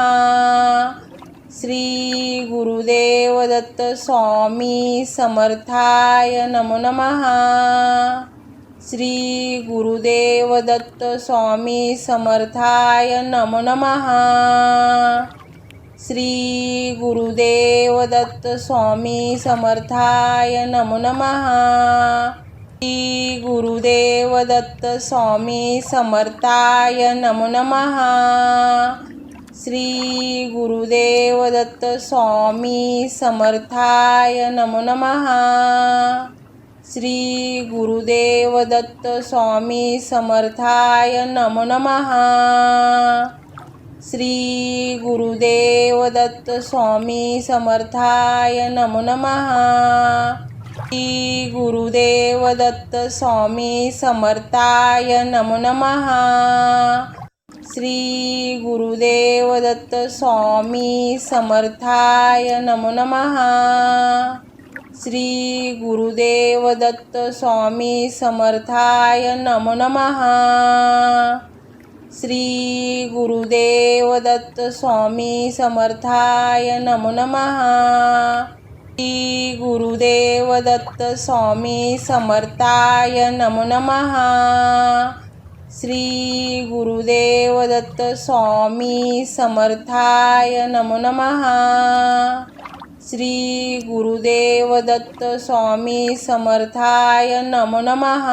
श्री गुरुदेव दत्त स्वामी समर्थाय नमो नमः। श्री गुरुदेव दत्त स्वामी समर्थाय नमो नमः। श्री गुरुदेव दत्त स्वामी समर्थाय नमो नमः। श्री गुरुदेव दत्त स्वामी समर्थाय नमो नमः। श्री गुरुदेव दत्त स्वामी समर्थाय नमो नमः। श्री गुरुदेव दत्त स्वामी समर्थाय नमो नमः। श्री गुरुदेव दत्त स्वामी समर्थाय नमो नमः। श्री गुरुदेव दत्त स्वामी समर्थाय नमो नमः। श्री गुरुदेव दत्त स्वामी समर्थाय नमो नमः। श्री गुरुदेव दत्त स्वामी समर्थाय नमो नमः। श्री गुरुदेव दत्त स्वामी समर्थाय नमो नमः। श्री गुरुदेव दत्त स्वामी समर्थाय नमो नमः। श्री गुरुदेव दत्त स्वामी समर्थाय नमो नमः। श्री गुरुदेव दत्त स्वामी समर्थाय नमो नमः।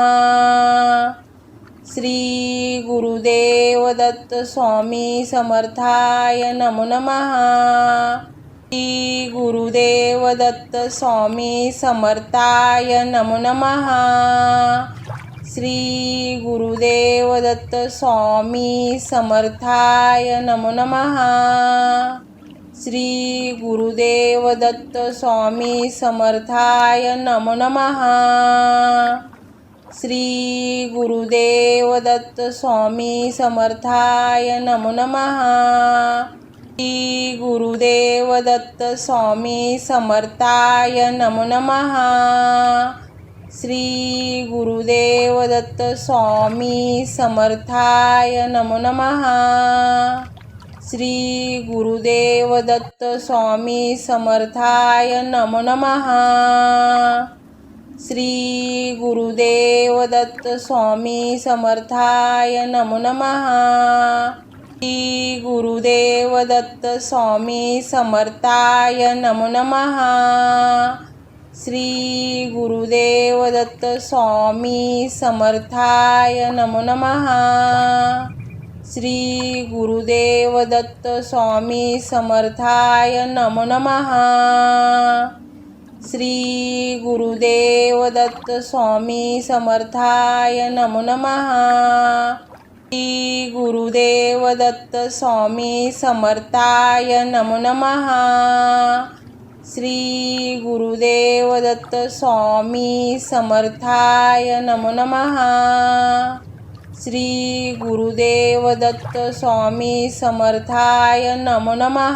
श्री गुरुदेव दत्त स्वामी समर्थाय नमो नमः। श्री गुरुदेव दत्त स्वामी समर्थाय नमो नमः। श्री गुरुदेव दत्त स्वामी समर्थाय नमो नमः। श्री गुरुदेव दत्त स्वामी समर्थाय नमो नमः। श्री गुरुदेव दत्त स्वामी समर्थाय नमो नमः। श्री गुरुदेव दत्त स्वामी समर्थाय नमो नमः। श्री गुरुदेव दत्त स्वामी समर्थाय नमो नमः। श्री गुरुदेव दत्त स्वामी समर्थाय नमो नमः। श्री गुरुदेव दत्त स्वामी समर्थाय नमो नमः। श्री गुरुदेव दत्त स्वामी समर्थाय नमो नमः। श्री गुरुदेव दत्त स्वामी समर्थाय नमो नमः। श्री गुरुदेव दत्त स्वामी समर्थाय नमो नमः। श्री गुरुदेव दत्त स्वामी समर्थाय नमो नमः। श्री गुरुदेव दत्त स्वामी समर्थाय नमो नमः। श्री गुरुदेव दत्त स्वामी समर्थाय नमो नमः। श्री गुरुदेव दत्त स्वामी समर्थाय नमो नमः।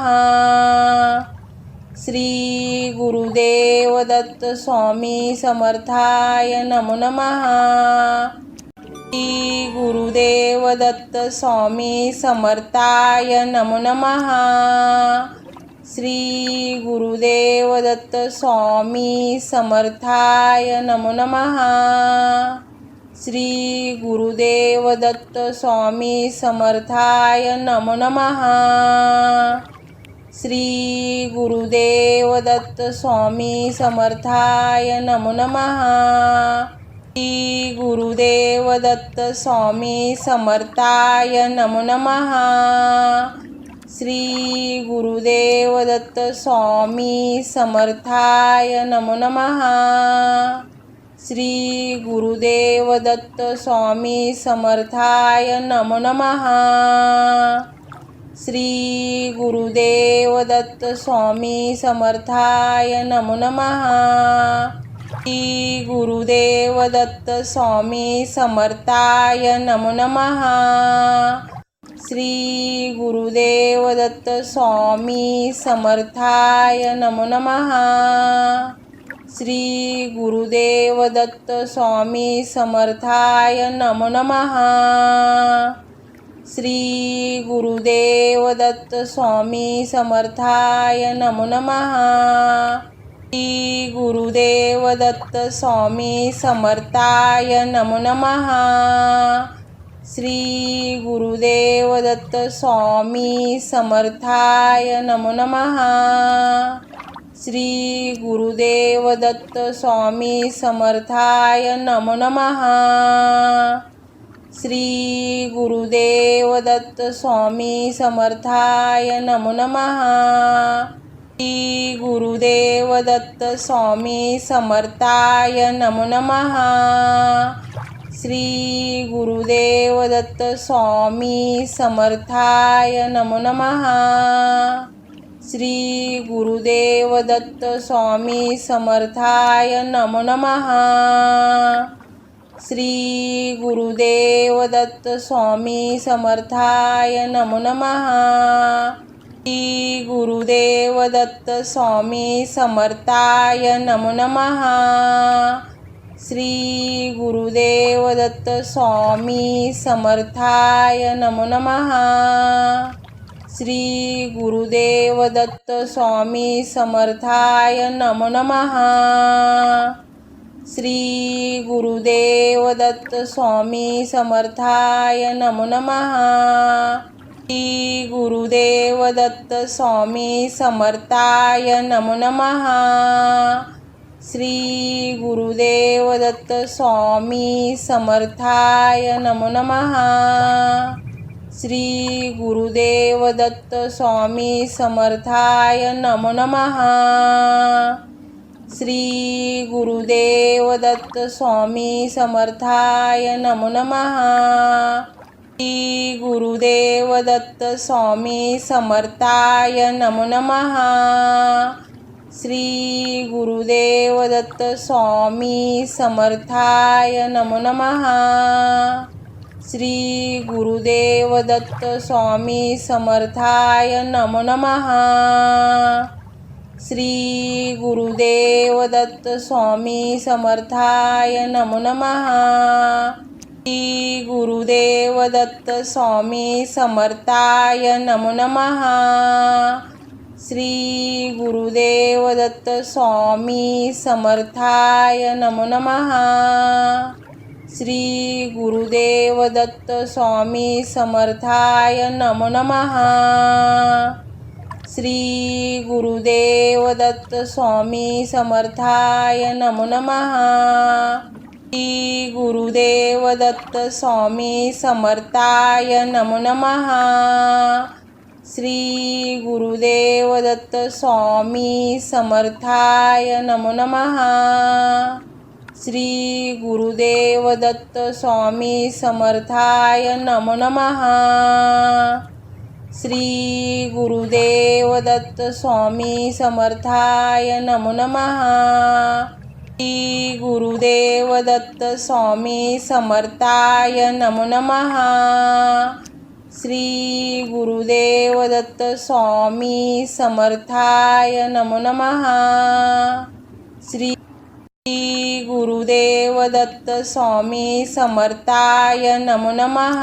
श्री गुरुदेव दत्त स्वामी समर्थाय नमो नमः। श्री गुरुदेव दत्त स्वामी समर्थाय नमो नमः। श्री गुरुदेव दत्त स्वामी समर्थाय नमो नमः। श्री गुरुदेव दत्त स्वामी समर्थाय नमो नमः। श्री गुरुदेव दत्त स्वामी समर्थाय नमो नमः। श्री गुरुदेव दत्त स्वामी समर्थाय नमो नमः। श्री गुरुदेव दत्त स्वामी समर्थाय नमो नमः। श्री गुरुदेव दत्त स्वामी समर्थाय नमो नमः। श्री गुरुदेव दत्त स्वामी समर्थाय नमो नमः। श्री गुरुदेव दत्त स्वामी समर्थाय नमो नमः। श्री गुरुदेव दत्त स्वामी समर्थाय नमो नमः। श्री गुरुदेव दत्त स्वामी समर्थाय नमो नमः। श्री गुरुदेव दत्त स्वामी समर्थाय नमो नमः। श्री गुरुदेव दत्त स्वामी समर्थाय नमो नमः। श्री गुरुदेव दत्त स्वामी समर्थाय नमो नमः। श्री गुरुदेव दत्त स्वामी समर्थाय नमो नमः। श्री गुरुदेव दत्त स्वामी समर्थाय नमो नमः। श्री गुरुदेव दत्त स्वामी समर्थाय नमो नमः। श्री गुरुदेव दत्त स्वामी समर्थाय नमो नमः। श्री गुरुदेव दत्त स्वामी समर्थाय नमो नमः। श्री गुरुदेव दत्त स्वामी समर्थाय नमो नमः। श्री गुरुदेव दत्त स्वामी समर्थाय नमो नमः। श्री गुरुदेव दत्त स्वामी समर्थाय नमो नमः। श्री गुरुदेव दत्त स्वामी समर्थाय नमो नमः। श्री गुरुदेव दत्त स्वामी समर्थाय नमो नमः। श्री गुरुदेव दत्त स्वामी समर्थाय नमो नमः। श्री गुरुदेव दत्त स्वामी समर्थाय नमो नमः। श्री गुरुदेव दत्त स्वामी समर्थाय नमो नमः। श्री गुरुदेव दत्त स्वामी समर्थाय नमो नमः। श्री गुरुदेव दत्त स्वामी समर्थाय नमो नमः। श्री गुरुदेव दत्त स्वामी समर्थाय नमो नमः। श्री गुरुदेव दत्त स्वामी समर्थाय नमो नमः। श्री गुरुदेव दत्त स्वामी समर्थाय नमो नमः। श्री गुरुदेव दत्त स्वामी समर्थाय नमो नमः। श्री गुरुदेव दत्त स्वामी समर्थाय नमो नमः। श्री गुरुदेव दत्त स्वामी समर्थाय नमो नमः। श्री गुरुदेव दत्त स्वामी समर्थाय नमो नमः। श्री गुरुदेव दत्त स्वामी समर्थाय नमो नमः। श्री गुरुदेव दत्त स्वामी समर्थाय नमो नमः। श्री गुरुदेव दत्त स्वामी समर्थाय नमो नमः। श्री गुरुदेव दत्त स्वामी समर्थाय नमो नमः। श्री गुरुदेव दत्त स्वामी समर्थाय नमो नमः। श्री गुरुदेव दत्त स्वामी समर्थाय नमो नमः। श्री गुरुदेव दत्त स्वामी समर्थाय नमो नमः।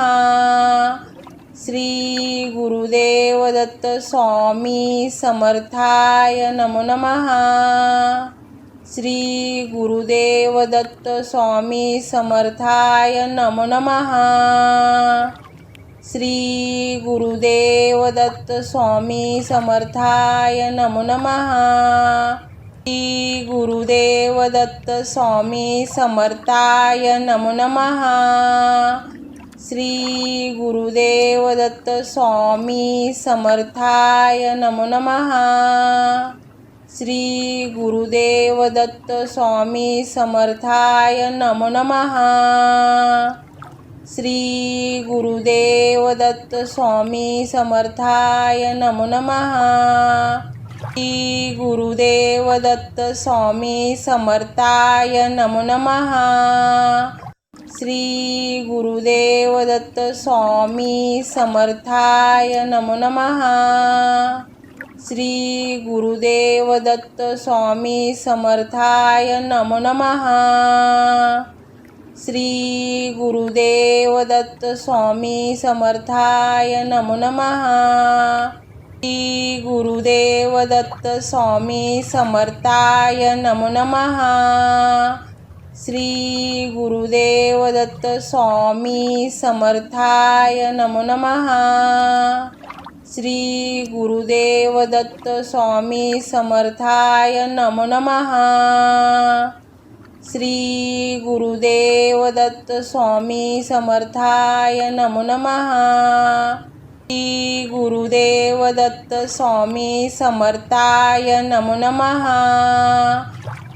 श्री गुरुदेव दत्त स्वामी समर्थाय नमो नमः। श्री गुरुदेव दत्त स्वामी समर्थाय नमो नमः। श्री गुरुदेव दत्त स्वामी समर्थाय नमो नमः। श्री गुरुदेव दत्त स्वामी समर्थाय नमो नमः। श्री गुरुदेव दत्त स्वामी समर्थाय नमो नमः। श्री गुरुदेव दत्त स्वामी समर्थाय नमो नमः। श्री गुरुदेव दत्त स्वामी समर्थाय नमो नमः। श्री गुरुदेव दत्त स्वामी समर्थाय नमो नमः। श्री गुरुदेव दत्त स्वामी समर्थाय नमो नमः। श्री गुरुदेव दत्त स्वामी समर्थाय नमो नमः। श्री गुरुदेव दत्त स्वामी समर्थाय नमो नमः। श्री गुरुदेव दत्त स्वामी समर्थाय नमो नमः. श्री गुरुदेव दत्त स्वामी समर्थाय नमो नमः. श्री गुरुदेव दत्त स्वामी समर्थाय नमो नमः. श्री गुरुदेव दत्त स्वामी समर्थाय नमो नमः. श्री गुरुदेव दत्त स्वामी समर्थाय नमो नमः.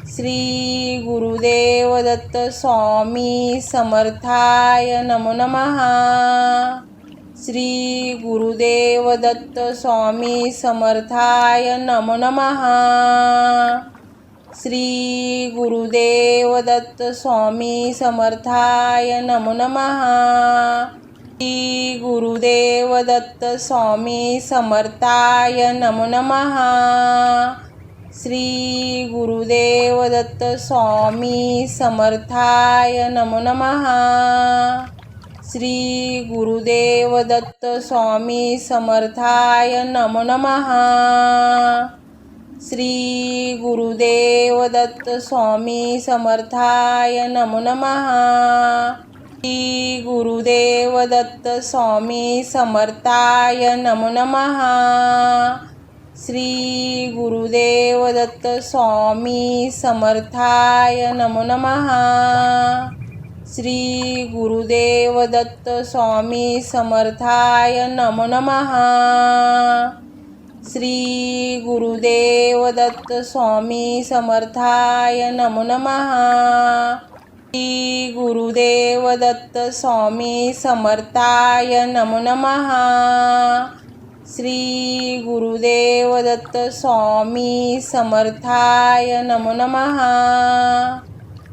श्री गुरुदेव दत्त स्वामी समर्थाय नमो नमः. श्री गुरुदेव दत्त स्वामी समर्थाय नमो नमः. श्री गुरुदेव दत्त स्वामी समर्थाय नमो नमः. श्री गुरुदेव दत्त स्वामी समर्थाय नमो नमः. श्री गुरुदेव दत्त स्वामी समर्थाय नमो नमः. श्री गुरुदेव दत्त स्वामी समर्थाय नमो नमः. श्री गुरुदेव दत्त स्वामी समर्थाय नमो नमः. श्री गुरुदेव दत्त स्वामी समर्थाय नमो नमः. श्री गुरुदेव दत्त स्वामी समर्थाय नमो नमः. श्री गुरुदेव दत्त स्वामी समर्थाय नमो नमः. श्री गुरुदेव दत्त स्वामी समर्थाय नमो नमः. श्री गुरुदेव दत्त स्वामी समर्थाय नमो नमः. श्री गुरुदेव दत्त स्वामी समर्थाय नमो नमः.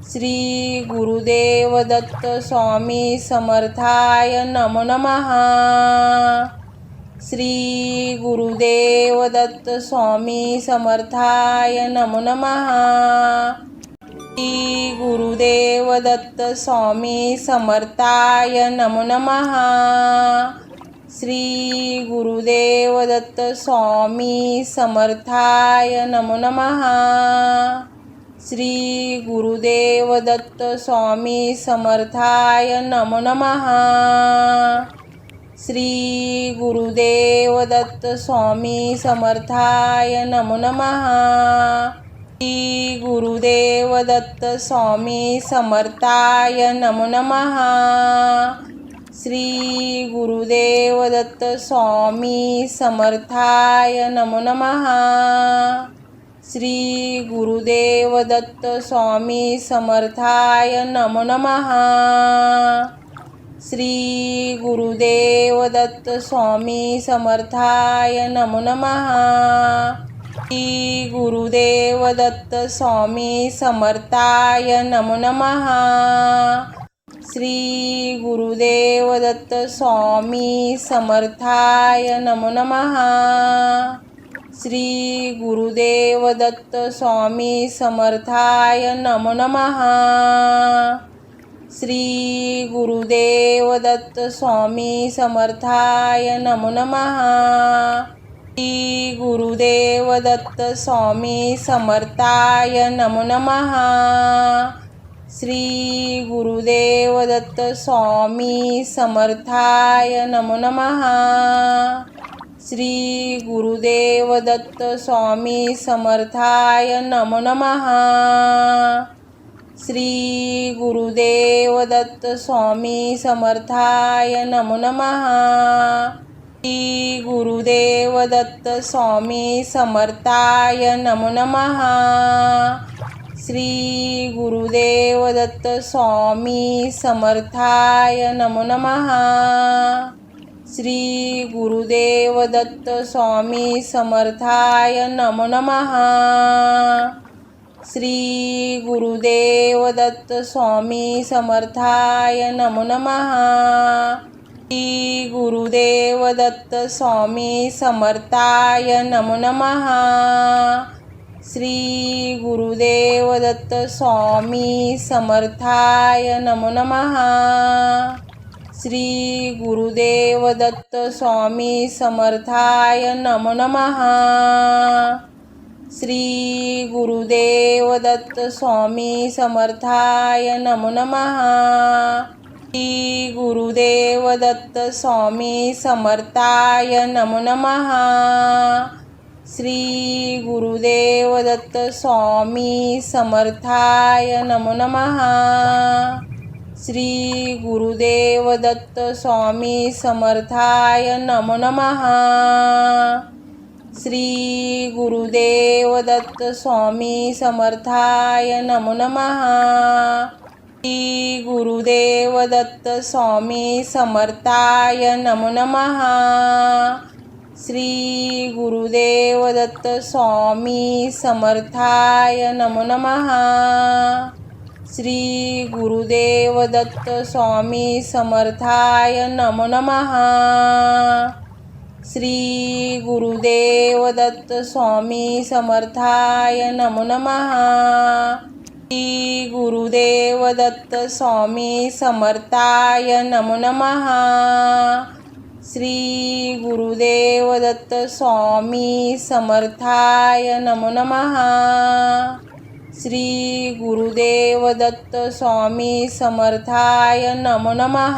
श्री गुरुदेव दत्त स्वामी समर्थाय नमो नमः. श्री गुरुदेव दत्त स्वामी समर्थाय नमो नमः. श्री गुरुदेव दत्त स्वामी समर्थाय नमो नमः. श्री गुरुदेव दत्त स्वामी समर्थाय नमो नमः. श्री गुरुदेव दत्त स्वामी समर्थाय नमो नमः. श्री गुरुदेव दत्त स्वामी समर्थाय नमो नमः. श्री गुरुदेव दत्त स्वामी समर्थाय नमो नमः. श्री गुरुदेव दत्त स्वामी समर्थाय नमो नमः. श्री गुरुदेव दत्त स्वामी समर्थाय नमो नमः. श्री गुरुदेव दत्त स्वामी समर्थाय नमो नमः. श्री गुरुदेव दत्त स्वामी समर्थाय नमो नमः. श्री गुरुदेव दत्त स्वामी समर्थाय नमो नमः. श्री गुरुदेव दत्त स्वामी समर्थाय नमो नमः. श्री गुरुदेव दत्त स्वामी समर्थाय नमो नमः. श्री गुरुदेव दत्त स्वामी समर्थाय नमो नमः. श्री गुरुदेव दत्त स्वामी समर्थाय नमो नमः. श्री गुरुदेव दत्त स्वामी समर्थाय नमो नमः. श्री गुरुदेव दत्त स्वामी समर्थाय नमो नमः. श्री गुरुदेव दत्त स्वामी समर्थाय नमो नमः. श्री गुरुदेव दत्त स्वामी समर्थाय नमो नमः. श्री गुरुदेव दत्त स्वामी समर्थाय नमो नमः. श्री गुरुदेव दत्त स्वामी समर्थाय नमो नमः. श्री गुरुदेव दत्त स्वामी समर्थाय नमो नमः. श्री गुरुदेव दत्त स्वामी समर्थाय नमो नमः. श्री गुरुदेव दत्त स्वामी समर्थाय नमो नमः। श्री गुरुदेव दत्त स्वामी समर्थाय नमो नमः। श्री गुरुदेव दत्त स्वामी समर्थाय नमो नमः। श्री गुरुदेव दत्त स्वामी समर्थाय नमो नमः। श्री गुरुदेव दत्त स्वामी समर्थाय नमो नमः। श्री गुरुदेव दत्त स्वामी समर्थाय नमो नमः। श्री गुरुदेव दत्त स्वामी समर्थाय नमो नमः। श्री गुरुदेव दत्त स्वामी समर्थाय नमो नमः। श्री गुरुदेव दत्त स्वामी समर्थाय नमो नमः। श्री गुरुदेव दत्त स्वामी समर्थाय नमो नमः। श्री गुरुदेव दत्त स्वामी समर्थाय नमो नमः। श्री गुरुदेव दत्त स्वामी समर्थाय नमो नमः। श्री गुरुदेव दत्त स्वामी समर्थाय नमो नमः।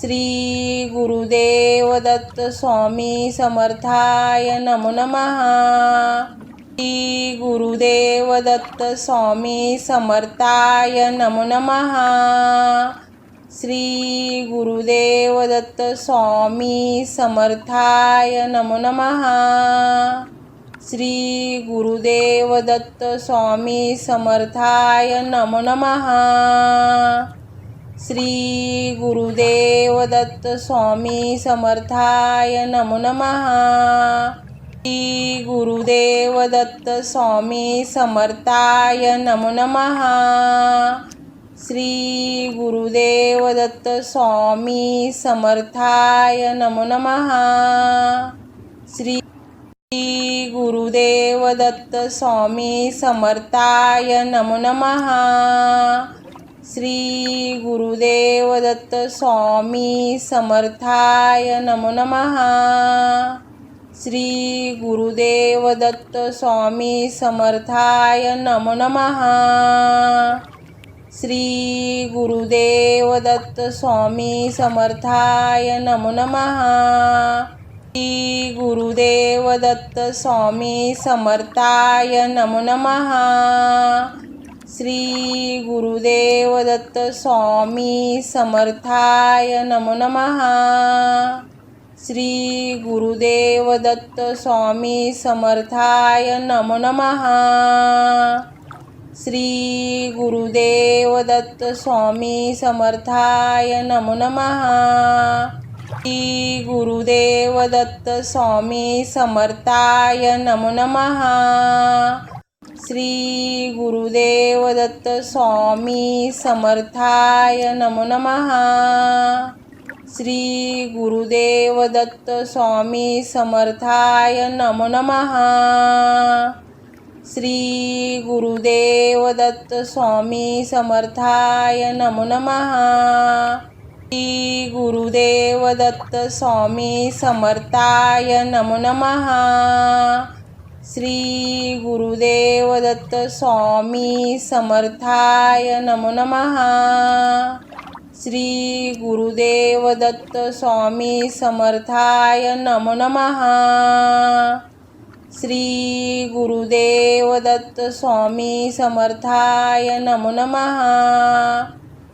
श्री गुरुदेव दत्त स्वामी समर्थाय नमो नमः। श्री गुरुदेव दत्त स्वामी समर्थाय नमो नमः। श्री गुरुदेव दत्त स्वामी समर्थाय नमो नमः। श्री गुरुदेव दत्त स्वामी समर्थाय नमो नमः। श्री गुरुदेव दत्त स्वामी समर्थाय नमो नमः। श्री गुरुदेव दत्त स्वामी समर्थाय नमो नमः। श्री गुरुदेव दत्त स्वामी समर्थाय नमो नमः। श्री गुरुदेव दत्त स्वामी समर्थाय नमो नमः। श्री गुरुदेव दत्त स्वामी समर्थाय नमो नमः। श्री गुरुदेव दत्त स्वामी समर्थाय नमो नमः। श्री गुरुदेव दत्त स्वामी समर्थाय नमो नमः। श्री गुरुदेव दत्त स्वामी समर्थाय नमो नमः। श्री गुरुदेव दत्त स्वामी समर्थाय नमो नमः। श्री गुरुदेव दत्त स्वामी समर्थाय नमो नमः। श्री गुरुदेव दत्त स्वामी समर्थाय नमो नमः। श्री गुरुदेव दत्त स्वामी समर्थाय नमो नमः। श्री गुरुदेव दत्त स्वामी समर्थाय नमो नमः। श्री गुरुदेव दत्त स्वामी समर्थाय नमो नमः। श्री गुरुदेव दत्त स्वामी समर्थाय नमो नमः। श्री गुरुदेव दत्त स्वामी समर्थाय नमो नमः। श्री गुरुदेव दत्त स्वामी समर्थाय नमो नमः। श्री गुरुदेव दत्त स्वामी समर्थाय नमो नमः। श्री गुरुदेव दत्त स्वामी समर्थाय नमो नमः।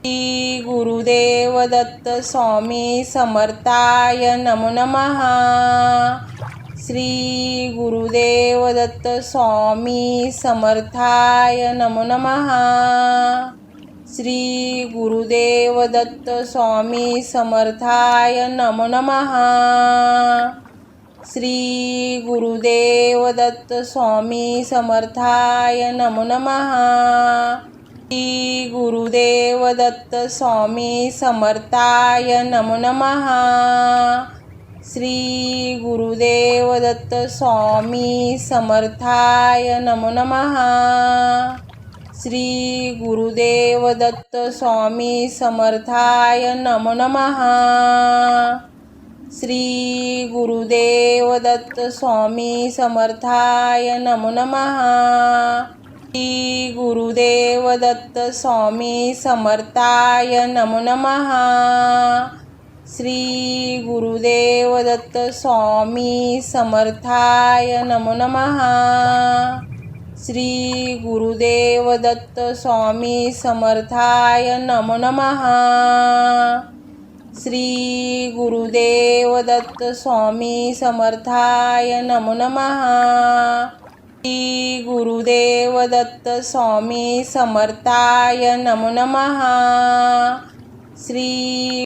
श्री गुरुदेव दत्त स्वामी समर्थाय नमो नमः। श्री गुरुदेव दत्त स्वामी समर्थाय नमो नमः। श्री गुरुदेव दत्त स्वामी समर्थाय नमो नमः। श्री गुरुदेव दत्त स्वामी समर्थाय नमो नमः। श्री गुरुदेव दत्त स्वामी समर्थाय नमो नमः। श्री गुरुदेव दत्त स्वामी समर्थाय नमो नमः। श्री गुरुदेव दत्त स्वामी समर्थाय नमो नमः. श्री गुरुदेव दत्त स्वामी समर्थाय नमो नमः. श्री गुरुदेव दत्त स्वामी समर्थाय नमो नमः. श्री गुरुदेव दत्त स्वामी समर्थाय नमो नमः. श्री गुरुदेव दत्त स्वामी समर्थाय नमो नमः. श्री गुरुदेव दत्त स्वामी समर्थाय नमो नमः. श्री गुरुदेव दत्त स्वामी समर्थाय नमो नमः.